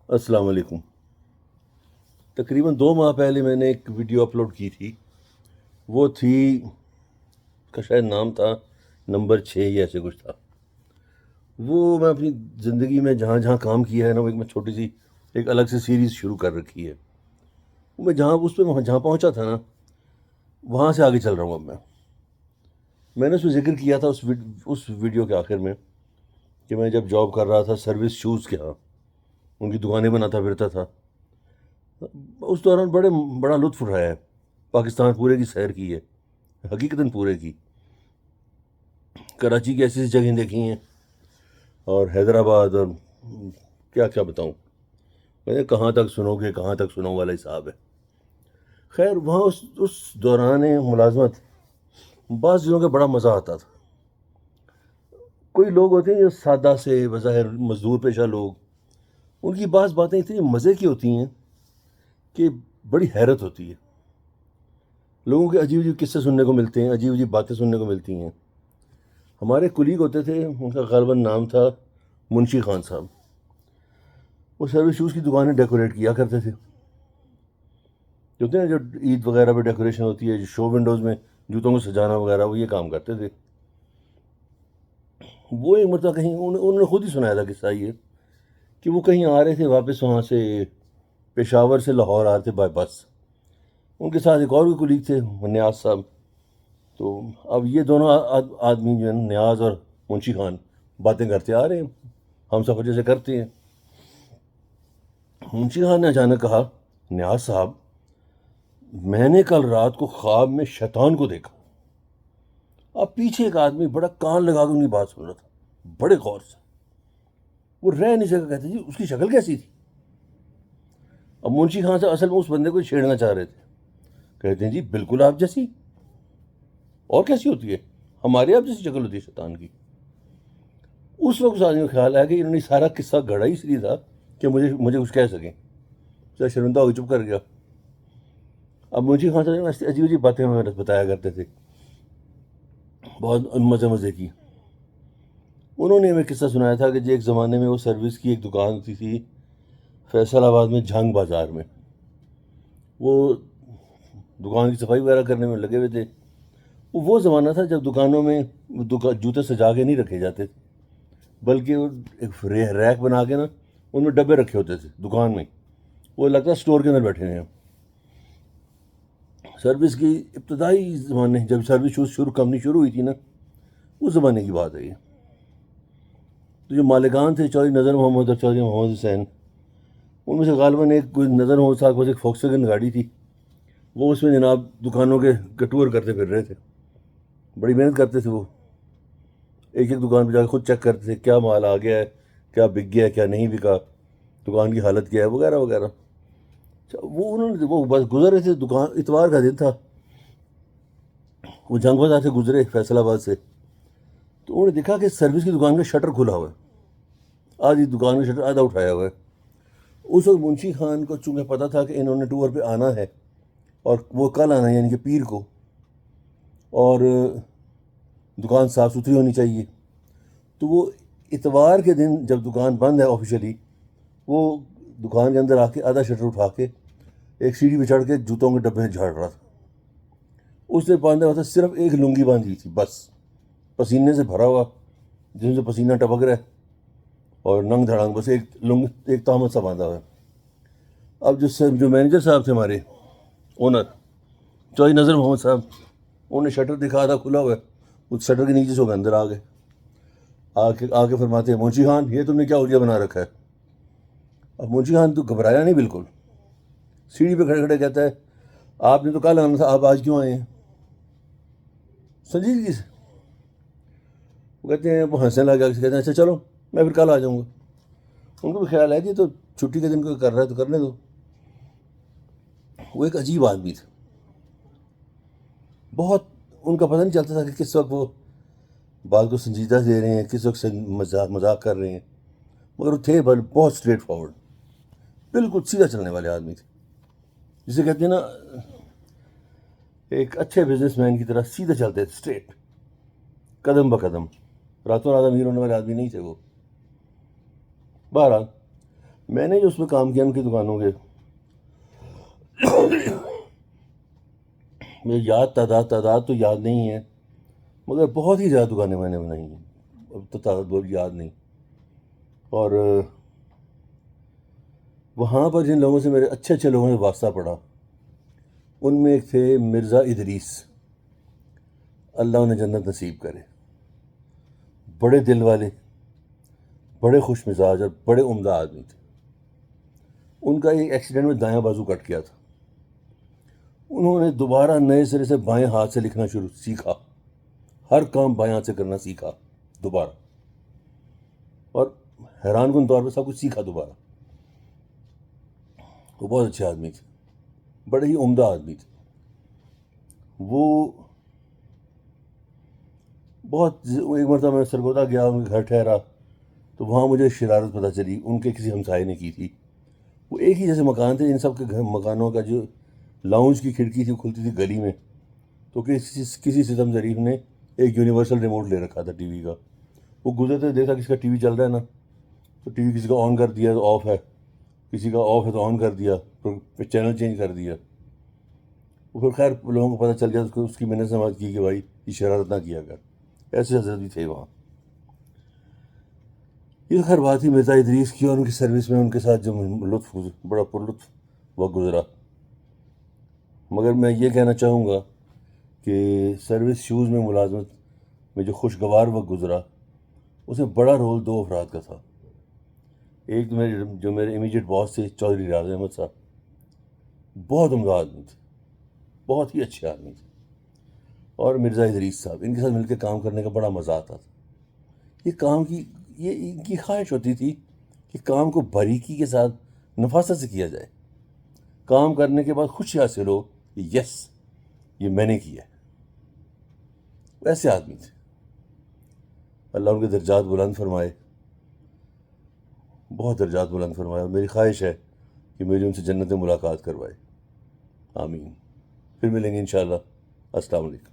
السلام علیکم۔ تقریباً 2 ماہ پہلے میں نے ایک ویڈیو اپلوڈ کی تھی، وہ تھی کا شاید نام تھا نمبر 6 یا ایسے کچھ تھا۔ وہ میں اپنی زندگی میں جہاں جہاں کام کیا ہے نا، وہ ایک میں چھوٹی سی ایک الگ سے سیریز شروع کر رکھی ہے۔ میں جہاں اس پہ جہاں پہنچا تھا نا، وہاں سے آگے چل رہا ہوں۔ اب میں نے اس میں ذکر کیا تھا اس ویڈیو کے آخر میں کہ میں جب جاب کر رہا تھا سروس شوز کے ہاں، ان کی دکانیں بناتا پھرتا تھا۔ اس دوران بڑا لطف اٹھایا ہے، پاکستان پورے کی سیر کی ہے، حقیقتاً پورے کی۔ کراچی کی ایسی ایسی جگہیں دیکھی ہیں، اور حیدرآباد، اور کیا کیا بتاؤں میں نے، کہاں تک سنو گے کہاں تک سنو والا حساب ہے۔ خیر، وہاں اس دوران ملازمت بعض چیزوں کا بڑا مزہ آتا تھا۔ کوئی لوگ ہوتے ہیں جو سادہ سے بظاہر مزدور پیشہ لوگ، ان کی بعض باتیں اتنی مزے کی ہوتی ہیں کہ بڑی حیرت ہوتی ہے۔ لوگوں کے عجیب عجیب قصے سننے کو ملتے ہیں، عجیب عجیب باتیں سننے کو ملتی ہیں۔ ہمارے کلیگ ہوتے تھے، ان کا غالباً نام تھا منشی خان صاحب۔ وہ سروس شوز کی دکانیں ڈیکوریٹ کیا کرتے تھے، جو ہوتے ہیں جو عید وغیرہ پہ ڈیکوریشن ہوتی ہے، جو شو ونڈوز میں جوتوں کو سجانا وغیرہ، وہ یہ کام کرتے تھے۔ وہ ایک مرتبہ کہیں انہوں نے خود ہی سنایا تھا قصہ یہ، کہ وہ کہیں آ رہے تھے واپس وہاں سے، پشاور سے لاہور آ رہے تھے بائی بس۔ ان کے ساتھ ایک اور بھی کلیگ تھے، نیاز صاحب۔ تو اب یہ دونوں آدمی جو ہیں، نیاز اور منشی خان، باتیں کرتے آ رہے ہیں، ہم سفر جیسے کرتے ہیں۔ منشی خان نے اچانک کہا، نیاز صاحب، میں نے کل رات کو خواب میں شیطان کو دیکھا۔ اب پیچھے ایک آدمی بڑا کان لگا کے ان کی بات سن رہا تھا، بڑے غور سے۔ وہ رہ نہیں سکا، کہتے جی اس کی شکل کیسی تھی؟ اب منشی خان سے اصل میں اس بندے کو چھیڑنا چاہ رہے تھے۔ کہتے ہیں جی بالکل آپ جیسی، اور کیسی ہوتی ہے؟ ہمارے آپ جیسی شکل ہوتی ہے شیطان کی۔ اس وقت اس آدمی کو خیال آیا کہ انہوں نے سارا قصہ گھڑا ہی اس لیے تھا کہ مجھے کچھ کہہ سکیں۔ ذرا شرمندہ ہو کے چپ کر گیا۔ اب منشی خان صاحب ایسی عجیب عجیب باتیں ہمیں بتایا کرتے تھے، بہت مزے کی۔ انہوں نے ہمیں قصہ سنایا تھا کہ جی ایک زمانے میں وہ سروس کی ایک دکان ہوتی تھی فیصل آباد میں، جھنگ بازار میں۔ وہ دکان کی صفائی وغیرہ کرنے میں لگے ہوئے تھے۔ وہ زمانہ تھا جب دکانوں میں جوتے سجا کے نہیں رکھے جاتے تھے، بلکہ وہ ایک ریک بنا کے نا، ان میں ڈبے رکھے ہوتے تھے دکان میں، وہ لگتا ہے اسٹور کے اندر بیٹھے ہیں۔ سروس کی ابتدائی زمانے، جب سروس شوز کمپنی شروع ہوئی تھی نا، اس زمانے کی بات ہے یہ۔ تو جو مالکان تھے، چودھری نظر محمد اور چودھری محمد حسین، ان میں سے غالباً ایک کوئی نظر محمد صاحب کو ایک فوکس ویگن گاڑی تھی، وہ اس میں جناب دکانوں کے ٹور کرتے پھر رہے تھے۔ بڑی محنت کرتے تھے وہ، ایک ایک دکان پہ جا کے خود چیک کرتے تھے کیا مال آ گیا ہے، کیا بک گیا ہے، کیا نہیں بکا، دکان کی حالت کیا ہے، وغیرہ وغیرہ۔ وہ بس گزر رہے تھے، دکان اتوار کا دن تھا، وہ جنگ بازار سے گزرے فیصل آباد سے، تو انہوں نے دیکھا کہ سروس کی دکان کا شٹر کھلا ہوا ہے، آدھی دکان کا شٹر آدھا اٹھایا ہوا ہے۔ اس وقت منشی خان کو چونکہ پتہ تھا کہ انہوں نے ٹور پہ آنا ہے، اور وہ کل آنا ہے یعنی کہ پیر کو، اور دکان صاف ستھری ہونی چاہیے، تو وہ اتوار کے دن جب دکان بند ہے آفیشیلی، وہ دکان کے اندر آ کے آدھا شٹر اٹھا کے ایک سیڑھی پہ چڑھ کے جوتوں کے ڈبے جھاڑ رہا تھا۔ اس نے باندھا ہوا تھا، صرف ایک لنگی باندھی تھی بس، پسینے سے بھرا ہوا، جن سے پسینہ ٹپک رہا ہے، اور ننگ دھڑانگ بس ایک تہمت سا باندھا ہوا ہے۔ اب جو مینیجر صاحب تھے ہمارے، اونر چودھری نظر محمد صاحب، انہوں نے شٹر دکھا تھا کھلا ہوا ہے، اس شٹر کے نیچے سے وہ اندر آ گئے، آ کے فرماتے ہیں، منشی خان یہ تم نے کیا حلیہ بنا رکھا ہے؟ اب منشی خان تو گھبرایا نہیں بالکل، سیڑھی پہ کھڑے کھڑے کہتا ہے، آپ نے تو کل آنا تھا، آپ آج کیوں آئے ہیں؟ سنجیدگی سے وہ کہتے ہیں، وہ ہنسنے لگا، کہتے ہیں اچھا چلو میں پھر کل آ جاؤں گا۔ ان کو بھی خیال ہے کہ تو چھٹی کے دن کو کر رہا ہے تو کرنے دو۔ وہ ایک عجیب آدمی تھا، بہت ان کا پتہ نہیں چلتا تھا کہ کس وقت وہ بات کو سنجیدہ دے رہے ہیں، کس وقت سے مذاق کر رہے ہیں، مگر وہ تھے بہت اسٹریٹ فارورڈ، بالکل سیدھا چلنے والے آدمی تھے، جسے کہتے ہیں نا ایک اچھے بزنس مین کی طرح سیدھے چلتے تھے، اسٹریٹ، قدم بقدم، راتوں رات امیر ہونے والے آدمی نہیں تھے وہ۔ بہرحال میں نے جو اس میں کام کیا ان کی دکانوں کے، مجھے تعداد تو یاد نہیں ہے، مگر بہت ہی زیادہ دکانیں میں نے بنائی ہیں، اب تو تعداد بہت یاد نہیں. اور وہاں پر جن لوگوں سے میرے اچھے اچھے لوگوں سے واسطہ پڑا، ان میں ایک تھے مرزا ادریس، اللہ انہیں جنت نصیب کرے. بڑے دل والے، بڑے خوش مزاج اور بڑے عمدہ آدمی تھے. ان کا ایک ایکسیڈنٹ میں دایاں بازو کٹ گیا تھا. انہوں نے دوبارہ نئے سرے سے بائیں ہاتھ سے لکھنا سیکھا، ہر کام بائیں ہاتھ سے کرنا سیکھا دوبارہ، اور حیران کن طور پہ سب کچھ سیکھا دوبارہ. وہ بہت اچھے آدمی تھے، بڑے ہی عمدہ آدمی تھے. وہ ایک مرتبہ میں سرگودا گیا، ان کے گھر ٹھہرا، تو وہاں مجھے شرارت پتہ چلی ان کے کسی ہمسائے نے کی تھی. وہ ایک ہی جیسے مکان تھے، ان سب کے مکانوں کا جو لاؤنج کی کھڑکی تھی وہ کھلتی تھی گلی میں. تو کسی ستم ظریف نے ایک یونیورسل ریموٹ لے رکھا تھا ٹی وی کا. وہ گزرتے دیکھا کسی کا ٹی وی چل رہا ہے نا، تو ٹی وی کسی کا آن کر دیا تو آف ہے، کسی کا آف ہے تو آن کر دیا، پھر چینل چینج کر دیا. وہ پھر خیر لوگوں کو پتہ چل گیا، اس کی میں نے سماعت کی کہ بھائی یہ شرارت نہ کیا کر. ایسے حضرت بھی تھے وہاں. یہ خیر بات ہی مرزا ادریس کی اور ان کی سروس میں ان کے ساتھ جو بڑا پر لطف وقت گزرا. مگر میں یہ کہنا چاہوں گا کہ سروس شوز میں ملازمت میں جو خوشگوار وقت گزرا، اس میں بڑا رول دو افراد کا تھا. ایک تو جو میرے امیجیٹ باس تھے چودھری راز احمد صاحب، بہت عمدہ آدمی تھے، بہت ہی اچھے آدمی تھے. اور مرزا ادریس صاحب، ان کے ساتھ مل کے کام کرنے کا بڑا مزہ آتا تھا. یہ ان کی خواہش ہوتی تھی کہ کام کو باریکی کے ساتھ نفاست سے کیا جائے، کام کرنے کے بعد خوشی حاصل ہو کہ یس یہ میں نے کیا ہے. ایسے آدمی تھے. اللہ ان کے درجات بلند فرمائے، بہت درجات بلند فرمائے. اور میری خواہش ہے کہ میری ان سے جنت میں ملاقات کروائے. آمین. پھر ملیں گے انشاءاللہ. السلام علیکم.